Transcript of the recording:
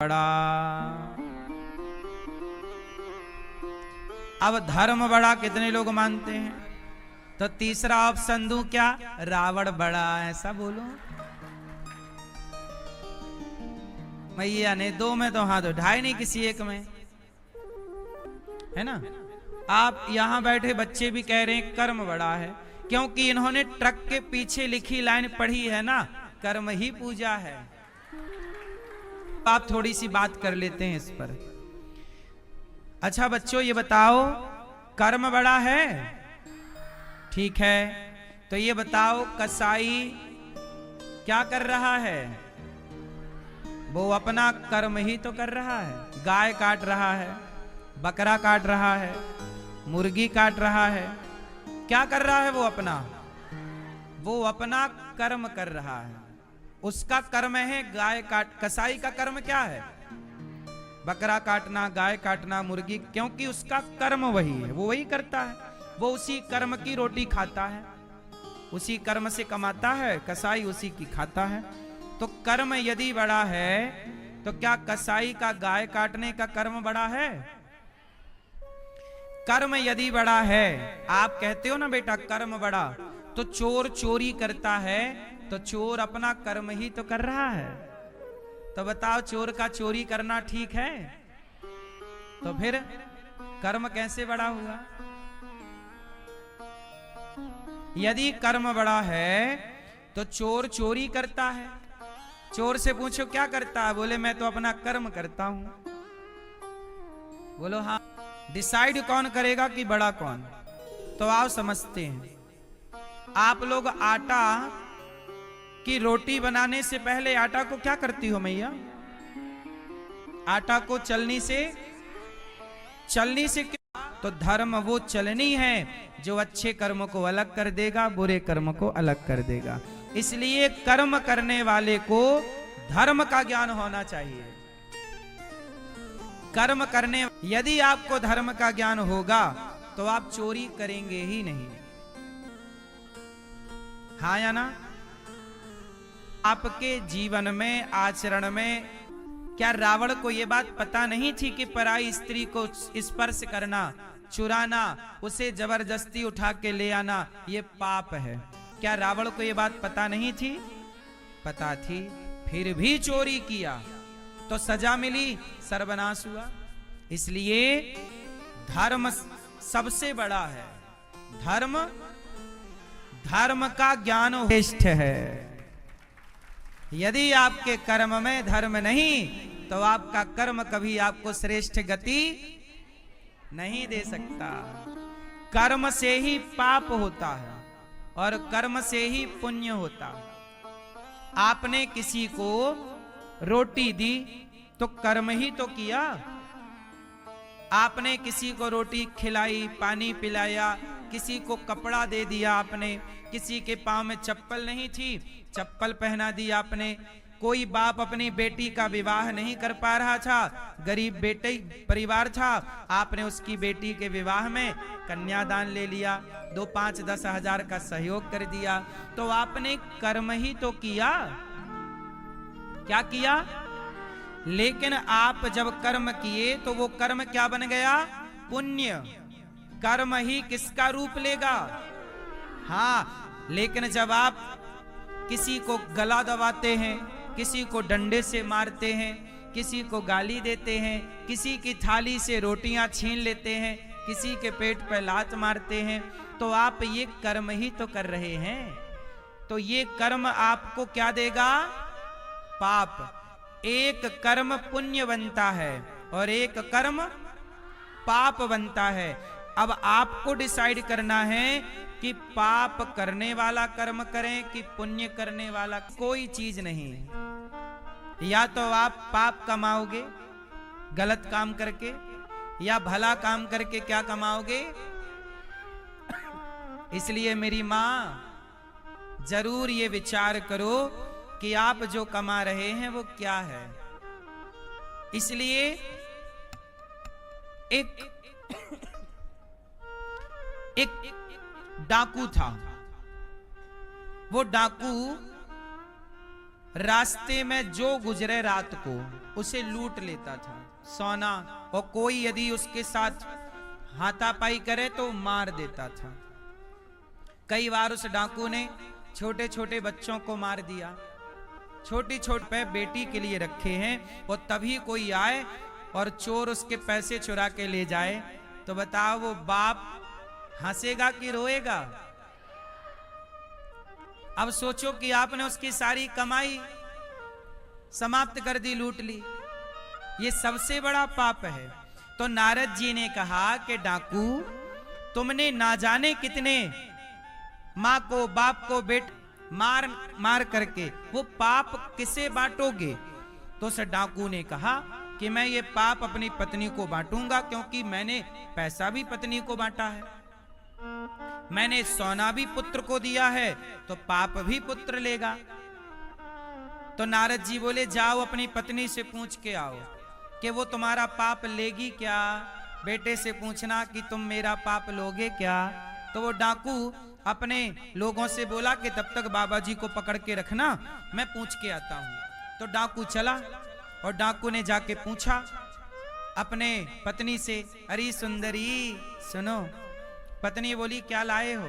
बड़ा। अब धर्म बड़ा कितने लोग मानते हैं? तो तीसरा ऑप्शन दूं क्या? रावण बड़ा। ऐसा बोलो मैया ने दो में तो हाथ उठाए नहीं, किसी एक में, है ना। आप यहां बैठे बच्चे भी कह रहे हैं कर्म बड़ा है, क्योंकि इन्होंने ट्रक के पीछे लिखी लाइन पढ़ी है ना, कर्म ही पूजा है। आप थोड़ी सी बात कर लेते हैं इस पर। अच्छा बच्चों ये बताओ, कर्म बड़ा है? ठीक है, तो ये बताओ कसाई क्या कर रहा है? वो अपना कर्म ही तो कर रहा है। गाय काट रहा है, बकरा काट रहा है, मुर्गी काट रहा है। क्या कर रहा है वो? वो अपना कर्म कर रहा है। उसका कर्म है गाय काट। कसाई का कर्म क्या है? बकरा काटना, गाय काटना, मुर्गी, क्योंकि उसका कर्म वही है, वो वही करता है। वो उसी कर्म की रोटी खाता है, उसी कर्म से कमाता है, कसाई उसी की खाता है। तो कर्म यदि बड़ा है तो क्या कसाई का गाय काटने का कर्म बड़ा है? कर्म यदि बड़ा है, आप कहते हो ना बेटा कर्म बड़ा, तो चोर चोरी करता है तो चोर अपना कर्म ही तो कर रहा है। तो बताओ चोर का चोरी करना ठीक है? तो फिर कर्म कैसे बड़ा हुआ? यदि कर्म बड़ा है तो चोर चोरी करता है। चोर से पूछो क्या करता है? बोले मैं तो अपना कर्म करता हूं। बोलो हाँ। डिसाइड कौन करेगा कि बड़ा कौन? तो आओ समझते हैं। आप लोग आटा की रोटी बनाने से पहले आटा को क्या करती हो मैया? आटा को चलनी से क्यों? तो धर्म वो चलनी है जो अच्छे कर्म को अलग कर देगा, बुरे कर्म को अलग कर देगा। इसलिए कर्म करने वाले को धर्म का ज्ञान होना चाहिए। कर्म करने, यदि आपको धर्म का ज्ञान होगा तो आप चोरी करेंगे ही नहीं। हाँ या ना? आपके जीवन में, आचरण में, क्या रावण को यह बात पता नहीं थी कि पराई स्त्री को स्पर्श करना, चुराना, उसे जबरदस्ती उठा के ले आना ये पाप है? क्या रावण को यह बात पता नहीं थी? पता थी, फिर भी चोरी किया तो सजा मिली, सर्वनाश हुआ। इसलिए धर्म सबसे बड़ा है। धर्म का ज्ञान श्रेष्ठ है। यदि आपके कर्म में धर्म नहीं तो आपका कर्म कभी आपको श्रेष्ठ गति नहीं दे सकता। कर्म से ही पाप होता है और कर्म से ही पुण्य होता है। आपने किसी को रोटी दी तो कर्म ही तो किया। आपने किसी को रोटी खिलाई, पानी पिलाया, किसी को कपड़ा दे दिया आपने, किसी के पांव में चप्पल नहीं थी, चप्पल पहना दी आपने। कोई बाप अपनी बेटी का विवाह नहीं कर पा रहा था, गरीब बेटे परिवार था, आपने उसकी बेटी के विवाह में कन्यादान ले लिया, 2, 5, 10 हजार का सहयोग कर दिया। तो आपने कर्म ही तो किया। क्या किया? लेकिन आप जब कर्म किए तो वो कर्म क्या बन गया? पुण्य। कर्म ही किसका रूप लेगा? हाँ, लेकिन जब आप किसी को गला दबाते हैं, किसी को डंडे से मारते हैं, किसी को गाली देते हैं, किसी की थाली से रोटियां छीन लेते हैं, किसी के पेट पर लात मारते हैं, तो आप ये कर्म ही तो कर रहे हैं। तो ये कर्म आपको क्या देगा? पाप। एक कर्म पुण्य बनता है और एक कर्म पाप बनता है। अब आपको डिसाइड करना है कि पाप करने वाला कर्म करें कि पुण्य करने वाला। कोई चीज नहीं, या तो आप पाप कमाओगे गलत काम करके, या भला काम करके क्या कमाओगे। इसलिए मेरी मां, जरूर ये विचार करो कि आप जो कमा रहे हैं वो क्या है। इसलिए एक डाकू था। वो डाकू रास्ते में जो गुजरे रात को उसे लूट लेता था सोना, और कोई यदि उसके साथ हाथापाई करे तो मार देता था। कई बार उस डाकू ने छोटे छोटे बच्चों को मार दिया, छोटी छोटी पे बेटी के लिए रखे हैं, और तभी कोई आए और चोर उसके पैसे चुरा के ले जाए तो बताओ वो बाप हंसेगा कि रोएगा? अब सोचो कि आपने उसकी सारी कमाई समाप्त कर दी, लूट ली, ये सबसे बड़ा पाप है। तो नारद जी ने कहा कि डाकू, तुमने ना जाने कितने माँ को बाप को बेट मार मार करके वो पाप किसे बांटोगे? तो उस डाकू ने कहा कि मैं ये पाप अपनी पत्नी को बांटूंगा, क्योंकि मैंने पैसा भी पत्नी को बांटा है, मैंने सोना भी पुत्र को दिया है, तो पाप भी पुत्र लेगा। तो नारद जी बोले, जाओ अपनी पत्नी से पूछ के आओ कि वो तुम्हारा पाप लेगी क्या। बेटे से पूछना कि तुम मेरा पाप लोगे क्या। तो वो डाकू अपने लोगों से बोला कि तब तक बाबा जी को पकड़ के रखना, मैं पूछ के आता हूं। तो डाकू चला और डाकू ने जाके पूछा अपने पत्नी से, अरे सुंदरी सुनो। पत्नी बोली, क्या लाए हो?